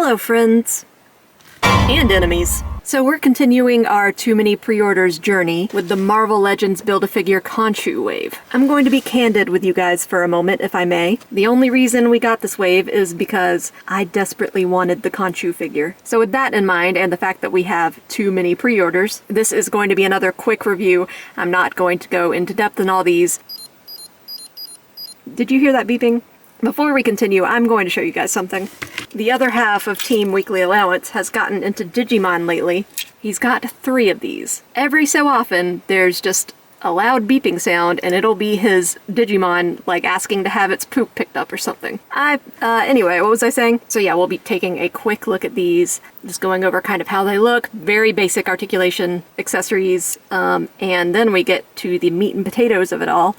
Hello friends! And enemies. So we're continuing our Too Many Pre-Orders journey with the Marvel Legends Build-A-Figure Khonshu wave. I'm going to be candid with you guys for a moment, if I may. The only reason we got this wave is because I desperately wanted the Khonshu figure. So with that in mind, and the fact that we have too many pre-orders, this is going to be another quick review. I'm not going to go into depth in all these. Did you hear that beeping? Before we continue, I'm going to show you guys something. The other half of Team Weekly Allowance has gotten into Digimon lately. He's got 3 of these. Every so often, there's just a loud beeping sound, and it'll be his Digimon, like, asking to have its poop picked up or something. Anyway, what was I saying? So yeah, we'll be taking a quick look at these, just going over kind of how they look, very basic articulation, accessories, and then we get to the meat and potatoes of it all.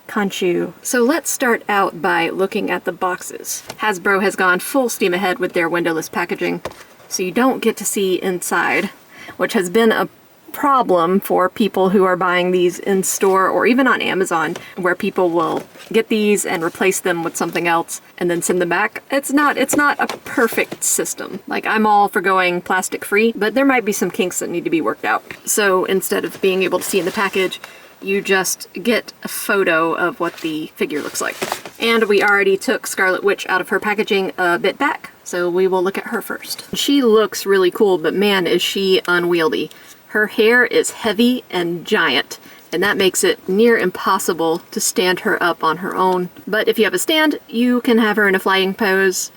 Khonshu. So let's start out by looking at the boxes. Hasbro has gone full steam ahead with their windowless packaging, so you don't get to see inside, which has been a problem for people who are buying these in store or even on Amazon, where people will get these and replace them with something else and then send them back. It's not a perfect system. Like, I'm all for going plastic free, but there might be some kinks that need to be worked out. So instead of being able to see in the package, you just get a photo of what the figure looks like. And we already took Scarlet Witch out of her packaging a bit back, so we will look at her first. She looks really cool, but man, is she unwieldy. Her hair is heavy and giant, and that makes it near impossible to stand her up on her own. But if you have a stand, you can have her in a flying pose.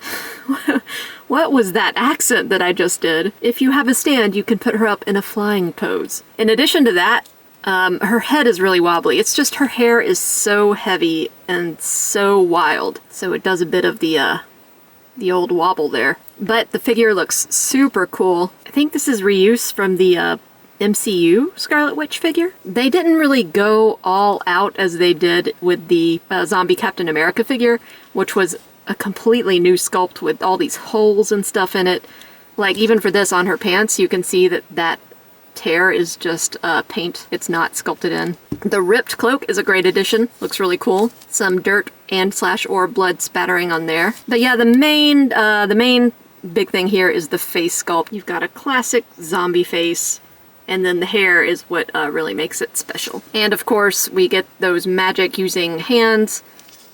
What was that accent that I just did? If you have a stand, you can put her up in a flying pose. In addition to that, her head is really wobbly. It's just her hair is so heavy and so wild. So it does a bit of the old wobble there. But the figure looks super cool. I think this is reuse from the MCU Scarlet Witch figure. They didn't really go all out as they did with the zombie Captain America figure, which was a completely new sculpt with all these holes and stuff in it. Like, even for this on her pants, you can see that tear is just paint. It's not sculpted in. The ripped cloak is a great addition. Looks really cool. Some dirt and / or blood spattering on there. But yeah, the main big thing here is the face sculpt. You've got a classic zombie face, and then the hair is what really makes it special. And of course, we get those magic using hands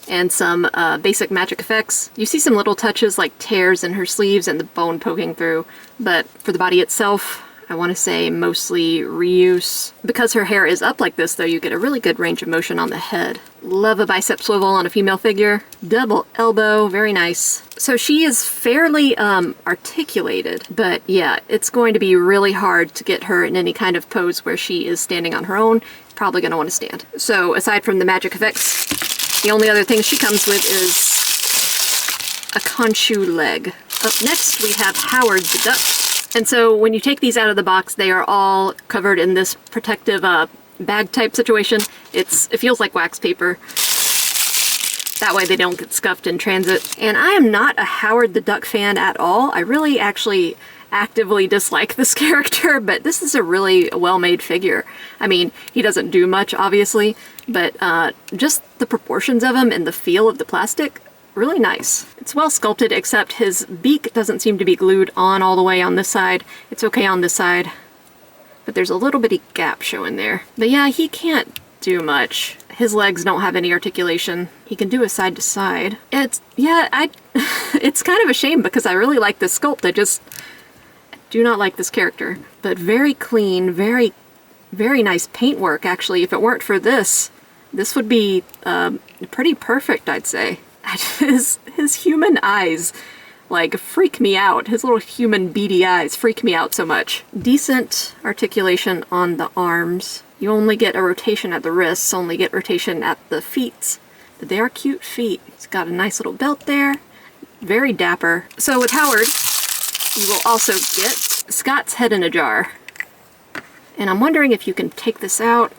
and some basic magic effects. You see some little touches like tears in her sleeves and the bone poking through, but for the body itself, I want to say mostly reuse. Because her hair is up like this, though, you get a really good range of motion on the head. Love a bicep swivel on a female figure. Double elbow, very nice. So she is fairly articulated, but yeah, it's going to be really hard to get her in any kind of pose where she is standing on her own. Probably going to want to stand. So aside from the magic effects, the only other thing she comes with is a Khonshu leg. Up next, we have Howard the Duck. And so when you take these out of the box, they are all covered in this protective bag type situation. It feels like wax paper. That way they don't get scuffed in transit. And I am not a Howard the Duck fan at all. I really actually actively dislike this character, but this is a really well-made figure. I mean, he doesn't do much, obviously, but just the proportions of him and the feel of the plastic, really nice. It's well sculpted, except his beak doesn't seem to be glued on all the way on this side. It's okay on this side, but there's a little bitty gap showing there. But yeah, he can't do much. His legs don't have any articulation. He can do a side to side. It's kind of a shame because I really like this sculpt. I do not like this character. But very clean, very, very nice paintwork, actually. If it weren't for this would be pretty perfect, I'd say. His human eyes, like, freak me out. His little human beady eyes freak me out so much. Decent articulation on the arms. You only get a rotation at the wrists, only get rotation at the feet. But they are cute feet. He's got a nice little belt there. Very dapper. So with Howard, you will also get Scott's head in a jar. And I'm wondering if you can take this out.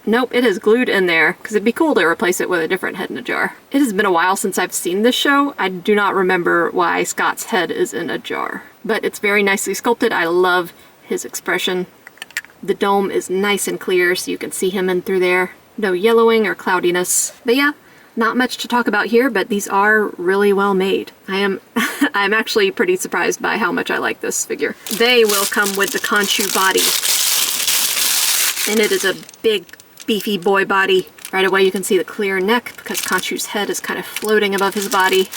Nope, it is glued in there, because it'd be cool to replace it with a different head in a jar. It has been a while since I've seen this show. I do not remember why Scott's head is in a jar. But it's very nicely sculpted. I love his expression. The dome is nice and clear, so you can see him in through there. No yellowing or cloudiness. But yeah, Not much to talk about here, but these are really well made. I'm actually pretty surprised by how much I like this figure. They will come with the Khonshu body. And it is a big, beefy boy body. Right away you can see the clear neck because Khonshu's head is kind of floating above his body.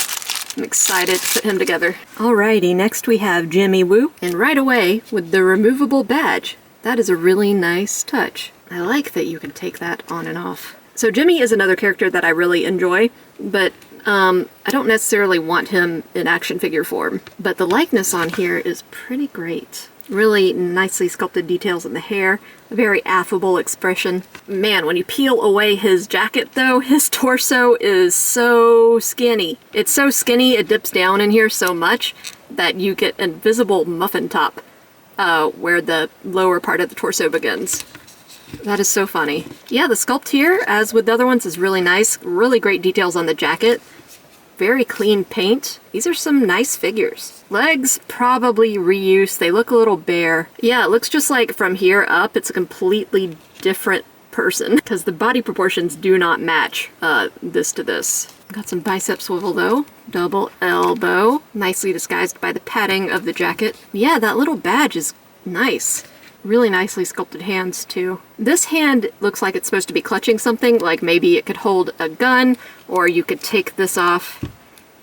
I'm excited to put him together. Alrighty, next we have Jimmy Woo. And right away, with the removable badge, that is a really nice touch. I like that you can take that on and off. So Jimmy is another character that I really enjoy, but I don't necessarily want him in action figure form. But the likeness on here is pretty great. Really nicely sculpted details in the hair, a very affable expression. Man, when you peel away his jacket though, his torso is so skinny. It's so skinny it dips down in here so much that you get a visible muffin top where the lower part of the torso begins. That is so funny. Yeah, the sculpt here, as with the other ones, is really nice. Really great details on the jacket. Very clean paint. These are some nice figures. Legs, probably reuse. They look a little bare. Yeah, it looks just like from here up, it's a completely different person because the body proportions do not match this to this. Got some bicep swivel though. Double elbow. Nicely disguised by the padding of the jacket. Yeah, that little badge is nice. Really nicely sculpted hands too. This hand looks like it's supposed to be clutching something, like maybe it could hold a gun, or you could take this off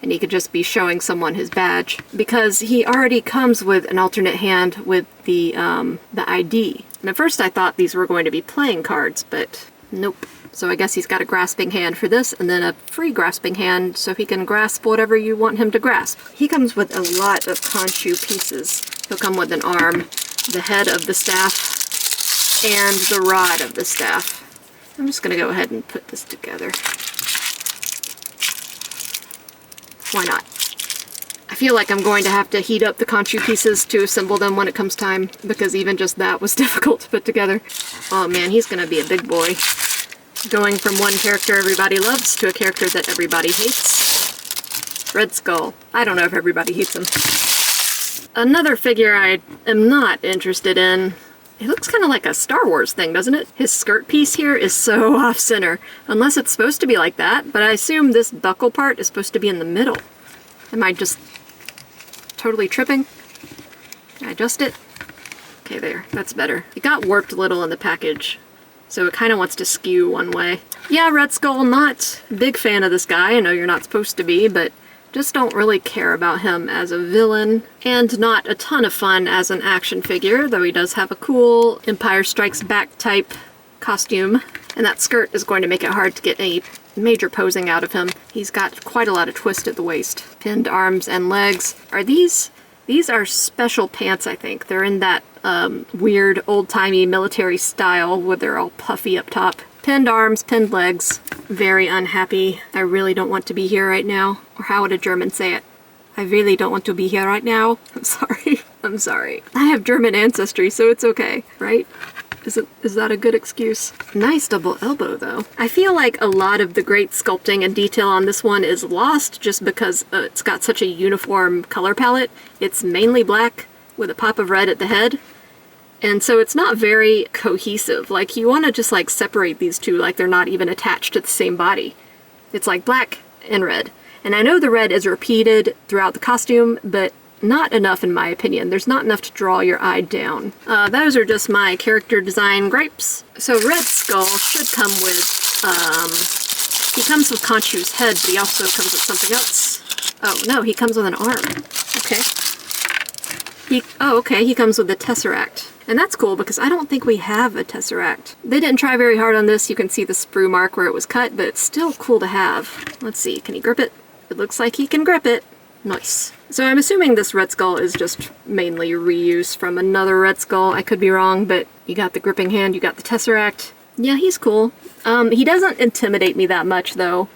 and he could just be showing someone his badge. Because he already comes with an alternate hand with the ID. And at first I thought these were going to be playing cards, but nope. So I guess he's got a grasping hand for this, and then a free grasping hand so he can grasp whatever you want him to grasp. He comes with a lot of Khonshu pieces. He'll come with an arm, the head of the staff, and the rod of the staff. I'm just gonna go ahead and put this together. Why not? I feel like I'm going to have to heat up the Khonshu pieces to assemble them when it comes time, because even just that was difficult to put together. Oh man, he's gonna be a big boy. Going from one character everybody loves to a character that everybody hates. Red Skull. I don't know if everybody hates him. Another figure I am not interested in. It looks kind of like a Star Wars thing, doesn't it? His skirt piece here is so off-center. Unless it's supposed to be like that, but I assume this buckle part is supposed to be in the middle. Am I just totally tripping? Can I adjust it? Okay, there. That's better. It got warped a little in the package, so it kind of wants to skew one way. Yeah, Red Skull, not a big fan of this guy. I know you're not supposed to be, but just don't really care about him as a villain, and not a ton of fun as an action figure, though he does have a cool Empire Strikes Back type costume. And that skirt is going to make it hard to get any major posing out of him. He's got quite a lot of twist at the waist. Pinned arms and legs. Are these are special pants, I think. They're in that weird old-timey military style where they're all puffy up top. Pinned arms, pinned legs. Very unhappy. I really don't want to be here right now. Or how would a German say it? I really don't want to be here right now. I'm sorry. I'm sorry. I have German ancestry, so it's okay, right? Is that a good excuse? Nice double elbow, though. I feel like a lot of the great sculpting and detail on this one is lost just because it's got such a uniform color palette. It's mainly black with a pop of red at the head. And so it's not very cohesive. Like, you want to just like separate these two like they're not even attached to the same body. It's like black and red. And I know the red is repeated throughout the costume, but not enough in my opinion. There's not enough to draw your eye down. Those are just my character design gripes. So Red Skull should come with, he comes with Khonshu's head, but he also comes with something else. Oh no, he comes with an arm. Okay. Okay, he comes with the Tesseract. And that's cool because I don't think we have a Tesseract. They didn't try very hard on this. You can see the sprue mark where it was cut, but it's still cool to have. Let's see, can he grip it? It looks like he can grip it. Nice. So I'm assuming this Red Skull is just mainly reuse from another Red Skull. I could be wrong, but you got the gripping hand, you got the Tesseract. Yeah, he's cool. He doesn't intimidate me that much though.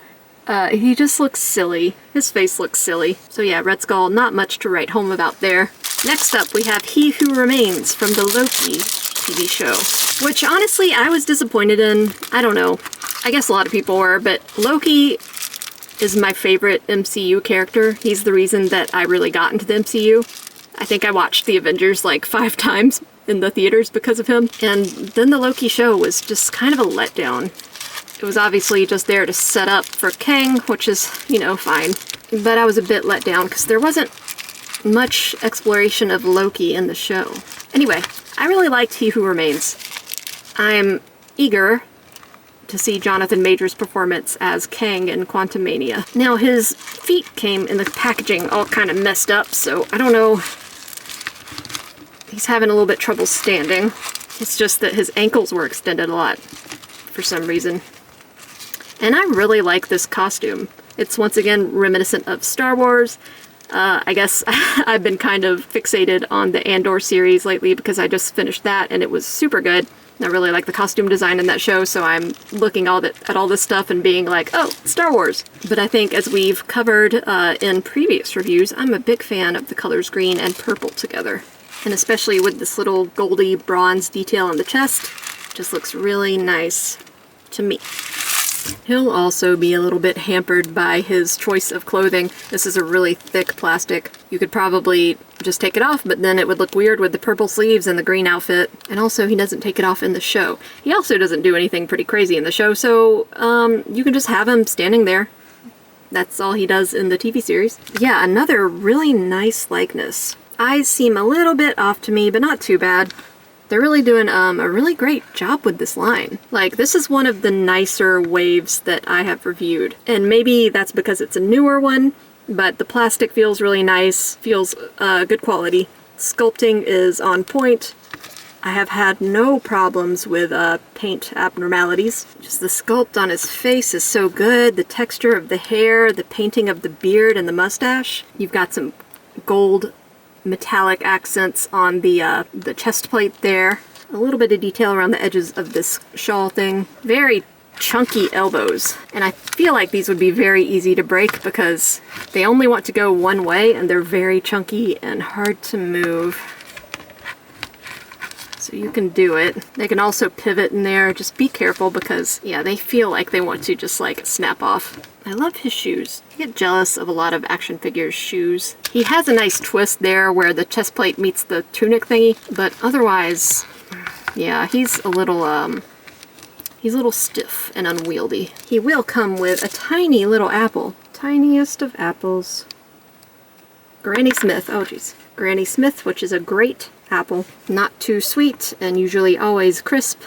He just looks silly. His face looks silly. So yeah, Red Skull, not much to write home about there. Next up, we have He Who Remains from the Loki TV show, which honestly I was disappointed in. I don't know. I guess a lot of people were, but Loki is my favorite MCU character. He's the reason that I really got into the MCU. I think I watched the Avengers like 5 times in the theaters because of him. And then the Loki show was just kind of a letdown. It was obviously just there to set up for Kang, which is, you know, fine. But I was a bit let down because there wasn't much exploration of Loki in the show. Anyway, I really liked He Who Remains. I'm eager to see Jonathan Majors' performance as Kang in Quantumania. Now, his feet came in the packaging all kind of messed up, so I don't know. He's having a little bit trouble standing. It's just that his ankles were extended a lot for some reason. And I really like this costume. It's once again reminiscent of Star Wars. I guess I've been kind of fixated on the Andor series lately because I just finished that and it was super good. I really like the costume design in that show, so I'm looking at all this stuff and being like, oh, Star Wars. But I think as we've covered in previous reviews, I'm a big fan of the colors green and purple together. And especially with this little goldy bronze detail on the chest, just looks really nice to me. He'll also be a little bit hampered by his choice of clothing. This is a really thick plastic. You could probably just take it off, but then it would look weird with the purple sleeves and the green outfit. And also, he doesn't take it off in the show. He also doesn't do anything pretty crazy in the show, so you can just have him standing there. That's all he does in the TV series. Yeah, another really nice likeness. Eyes seem a little bit off to me, but not too bad. They're really doing a really great job with this line. Like, this is one of the nicer waves that I have reviewed. And maybe that's because it's a newer one, but the plastic feels really nice, feels good quality. Sculpting is on point. I have had no problems with paint abnormalities. Just the sculpt on his face is so good. The texture of the hair, the painting of the beard and the mustache. You've got some gold metallic accents on the chest plate there. A little bit of detail around the edges of this shawl thing. Very chunky elbows. And I feel like these would be very easy to break because they only want to go one way and they're very chunky and hard to move. So you can do it. They can also pivot in there. Just be careful because, yeah, they feel like they want to just like snap off. I love his shoes. I get jealous of a lot of action figures' shoes. He has a nice twist there where the chest plate meets the tunic thingy, but otherwise, yeah, he's a little stiff and unwieldy. He will come with a tiny little apple. Tiniest of apples. Granny Smith, oh geez. Granny Smith, which is a great apple. Not too sweet and usually always crisp.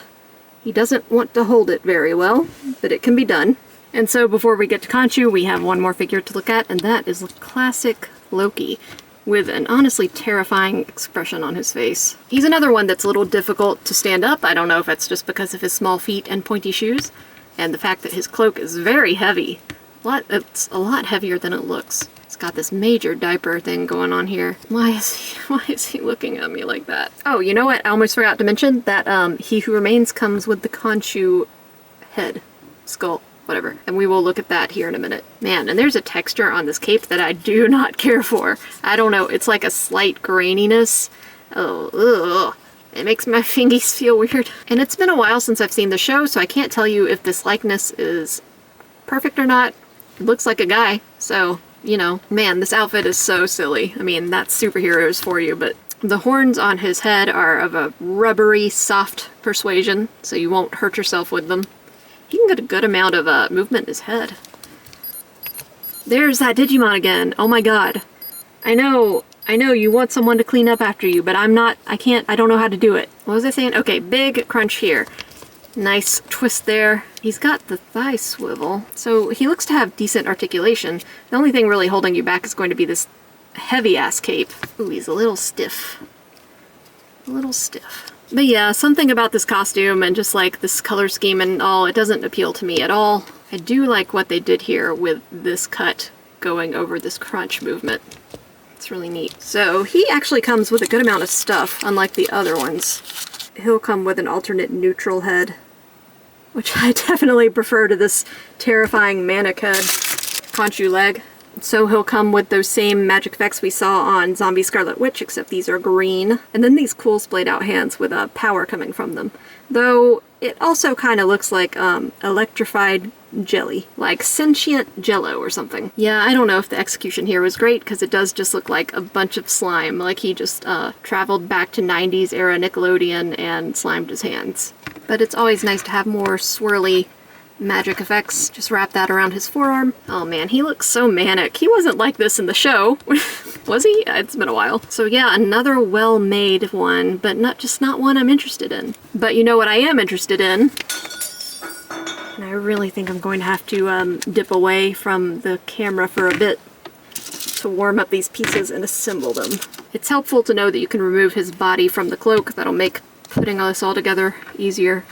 He doesn't want to hold it very well, but it can be done. And so before we get to Khonshu, we have one more figure to look at, and that is classic Loki, with an honestly terrifying expression on his face. He's another one that's a little difficult to stand up. I don't know if it's just because of his small feet and pointy shoes, and the fact that his cloak is very heavy. It's a lot heavier than it looks. It's got this major diaper thing going on here. Why is he looking at me like that? Oh, you know what? I almost forgot to mention that He Who Remains comes with the Khonshu head, skull, whatever. And we will look at that here in a minute. Man, and there's a texture on this cape that I do not care for. I don't know, it's like a slight graininess. Oh, ugh. It makes my fingies feel weird. And it's been a while since I've seen the show, so I can't tell you if this likeness is perfect or not. It looks like a guy, so, you know. Man, this outfit is so silly. I mean, that's superheroes for you, but the horns on his head are of a rubbery, soft persuasion, so you won't hurt yourself with them. He can get a good amount of movement in his head. There's that Digimon again. Oh my god. I know you want someone to clean up after you, but I don't know how to do it. What was I saying? Okay, big crunch here. Nice twist there. He's got the thigh swivel, so he looks to have decent articulation. The only thing really holding you back is going to be this heavy-ass cape. Ooh, he's a little stiff. A little stiff. But yeah, something about this costume and just like this color scheme and all, it doesn't appeal to me at all. I do like what they did here with this cut going over this crunch movement. It's really neat. So he actually comes with a good amount of stuff, unlike the other ones. He'll come with an alternate neutral head, which I definitely prefer to this terrifying manic head. Khonshu leg. So he'll come with those same magic effects we saw on Zombie Scarlet Witch, except these are green. And then these cool splayed out hands with power coming from them. Though it also kind of looks like electrified jelly, like sentient jello or something. Yeah, I don't know if the execution here was great because it does just look like a bunch of slime, like he just traveled back to 90s era Nickelodeon and slimed his hands. But it's always nice to have more swirly magic effects. Just wrap that around his forearm. Oh man, he looks so manic. He wasn't like this in the show. Was he? It's been a while. So yeah, another well-made one, but not one I'm interested in. But you know what I am interested in? And I really think I'm going to have to dip away from the camera for a bit to warm up these pieces and assemble them. It's helpful to know that you can remove his body from the cloak. That'll make putting this all together easier.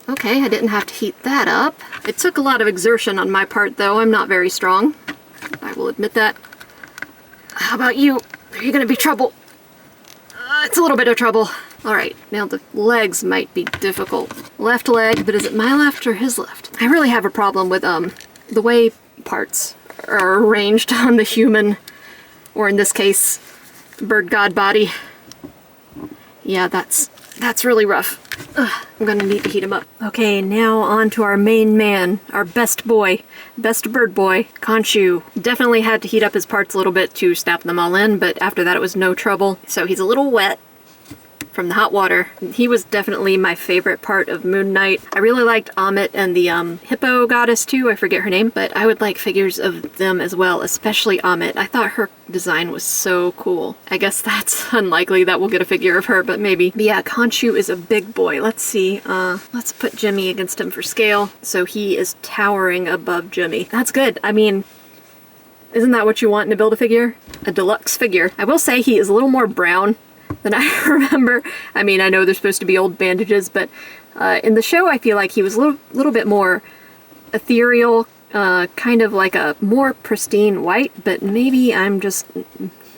Okay, I didn't have to heat that up. It took a lot of exertion on my part, though. I'm not very strong. I will admit that. How about you? Are you gonna be trouble? It's a little bit of trouble. Alright, now the legs might be difficult. Left leg, but is it my left or his left? I really have a problem with the way parts are arranged on the human, or in this case, bird god body. Yeah, that's really rough. Ugh, I'm gonna need to heat him up. Okay, now on to our main man, our best boy, best bird boy, Khonshu. Definitely had to heat up his parts a little bit to snap them all in, but after that it was no trouble. So he's a little wet from the hot water. He was definitely my favorite part of Moon Knight. I really liked Amit and the hippo goddess too, I forget her name, but I would like figures of them as well, especially Amit. I thought her design was so cool. I guess that's unlikely that we'll get a figure of her, but maybe. But yeah, Khonshu is a big boy. Let's see, let's put Jimmy against him for scale. So he is towering above Jimmy. That's good. I mean, isn't that what you want in a Build-A-Figure? A deluxe figure. I will say he is a little more brown than I remember. I mean, I know they're supposed to be old bandages, but in the show I feel like he was a little bit more ethereal, kind of like a more pristine white, but maybe I'm just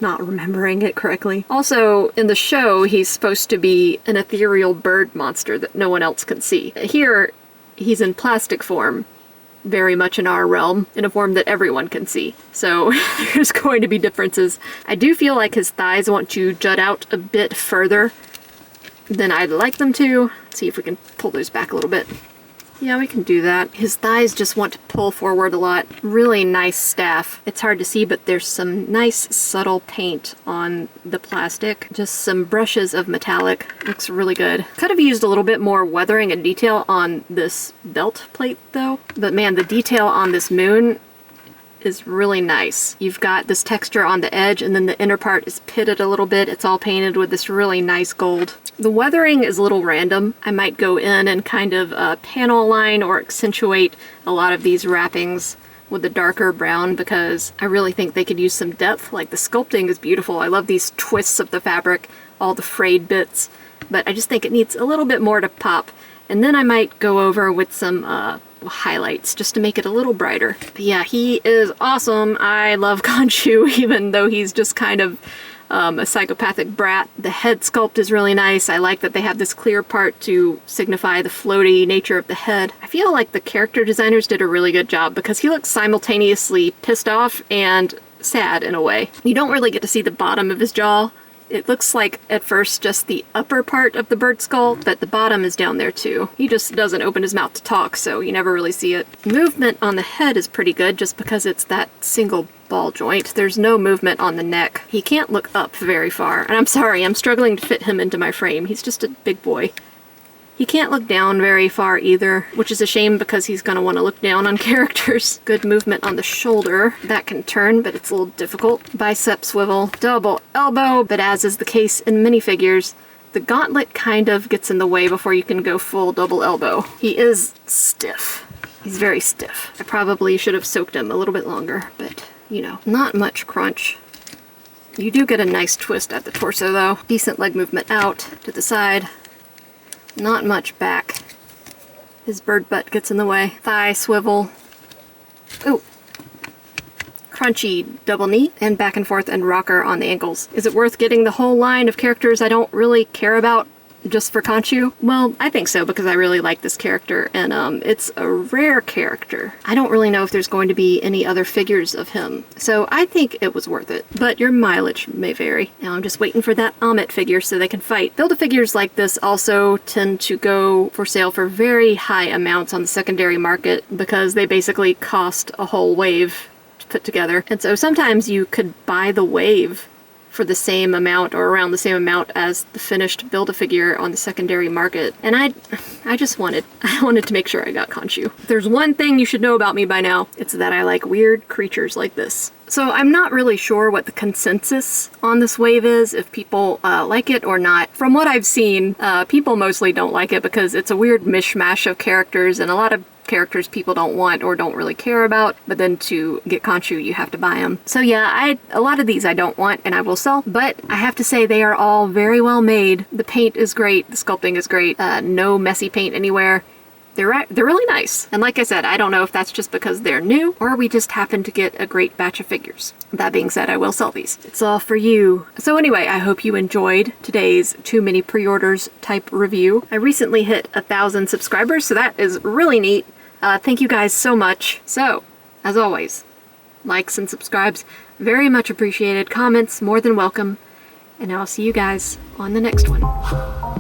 not remembering it correctly. Also, in the show, he's supposed to be an ethereal bird monster that no one else can see. Here, he's in plastic form, very much in our realm, in a form that everyone can see. So there's going to be differences. I do feel like his thighs want to jut out a bit further than I'd like them to. Let's see if we can pull those back a little bit. Yeah, we can do that. His thighs just want to pull forward a lot. Really nice staff. It's hard to see, but there's some nice subtle paint on the plastic. Just some brushes of metallic. Looks really good. Could have used a little bit more weathering and detail on this belt plate though. But man, the detail on this moon is really nice. You've got this texture on the edge and then the inner part is pitted a little bit. It's all painted with this really nice gold. The weathering is a little random. I might go in and kind of panel line or accentuate a lot of these wrappings with a darker brown because I really think they could use some depth. Like the sculpting is beautiful. I love these twists of the fabric, all the frayed bits, but I just think it needs a little bit more to pop. And then I might go over with some highlights just to make it a little brighter. But yeah, he is awesome. I love Khonshu, even though he's just kind of a psychopathic brat. The head sculpt is really nice. I like that they have this clear part to signify the floaty nature of the head. I feel like the character designers did a really good job because he looks simultaneously pissed off and sad in a way. You don't really get to see the bottom of his jaw. It looks like at first just the upper part of the bird skull, but the bottom is down there too. He just doesn't open his mouth to talk, so you never really see it. Movement on the head is pretty good just because it's that single ball joint. There's no movement on the neck. He can't look up very far. And I'm sorry, I'm struggling to fit him into my frame. He's just a big boy. He can't look down very far either, which is a shame because he's going to want to look down on characters. Good movement on the shoulder. That can turn, but it's a little difficult. Bicep swivel, double elbow, but as is the case in minifigures, the gauntlet kind of gets in the way before you can go full double elbow. He is stiff. He's very stiff. I probably should have soaked him a little bit longer, but you know, not much crunch. You do get a nice twist at the torso though. Decent leg movement out to the side. Not much back. His bird butt gets in the way. Thigh swivel. Ooh. Crunchy double knee and back and forth and rocker on the ankles. Is it worth getting the whole line of characters I don't really care about just for Khonshu? Well, I think so because I really like this character and it's a rare character. I don't really know if there's going to be any other figures of him, so I think it was worth it. But your mileage may vary. Now I'm just waiting for that Amit figure so they can fight. Build-A-Figures like this also tend to go for sale for very high amounts on the secondary market because they basically cost a whole wave to put together. And so sometimes you could buy the wave for the same amount or around the same amount as the finished Build-A-Figure on the secondary market. And I wanted to make sure I got Khonshu. If there's one thing you should know about me by now, it's that I like weird creatures like this. So I'm not really sure what the consensus on this wave is, if people like it or not. From what I've seen, people mostly don't like it because it's a weird mishmash of characters and a lot of characters people don't want or don't really care about, but then to get Khonshu you have to buy them. So yeah, a lot of these I don't want and I will sell, but I have to say they are all very well made. The paint is great, the sculpting is great, no messy paint anywhere. They're really nice. And like I said, I don't know if that's just because they're new or we just happen to get a great batch of figures. That being said, I will sell these. It's all for you. So anyway, I hope you enjoyed today's too many pre-orders type review. I recently hit 1,000 subscribers, so that is really neat. Thank you guys so much. So, as always, likes and subscribes, very much appreciated. Comments, more than welcome. And I'll see you guys on the next one.